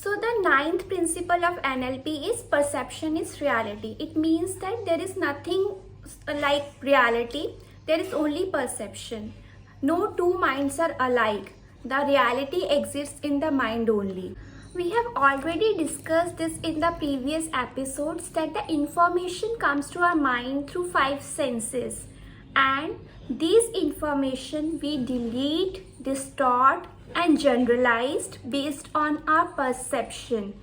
So the ninth principle of NLP is perception is reality. It means that there is nothing like reality. There is only perception. No two minds are alike. The reality exists in the mind only. We have already discussed this in the previous episodes that the information comes to our mind through five senses, and these information we delete, distort and generalized based on our perception.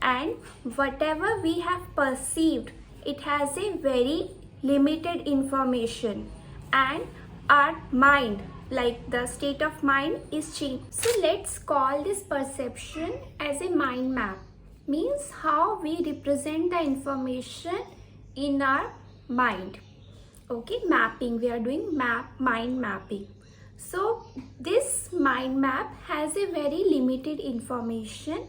And whatever we have perceived, it has a very limited information, and our mind, like the state of mind, is changed. So let's call this perception as a mind map. Means how we represent the information in our mind. Okay, mapping, we are doing mind mapping. So this mind map has a very limited information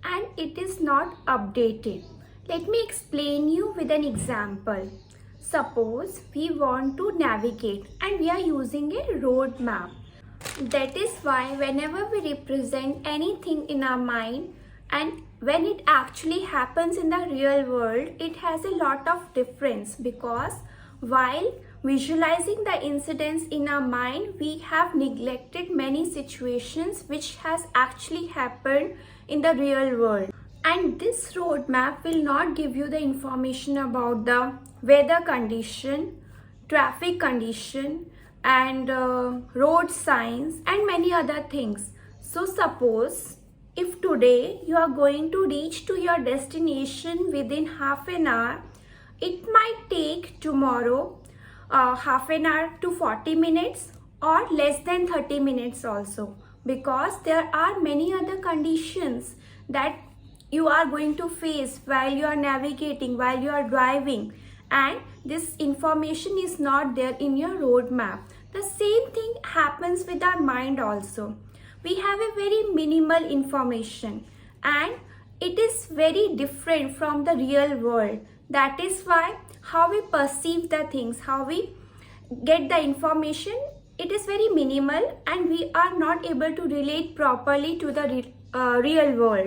and it is not updated. Let me explain you with an example. Suppose we want to navigate and we are using a road map. That is why whenever we represent anything in our mind and when it actually happens in the real world, it has a lot of difference, because while visualizing the incidents in our mind, we have neglected many situations which has actually happened in the real world. And this roadmap will not give you the information about the weather condition, traffic condition, and road signs and many other things. So suppose if today you are going to reach to your destination within half an hour, it might take tomorrow half an hour to 40 minutes or less than 30 minutes also, because there are many other conditions that you are going to face while you are navigating, while you are driving, and this information is not there in your road map. The same thing happens with our mind also. We have a very minimal information and it is very different from the real world. That is why how we perceive the things, how we get the information, it is very minimal and we are not able to relate properly to the real world.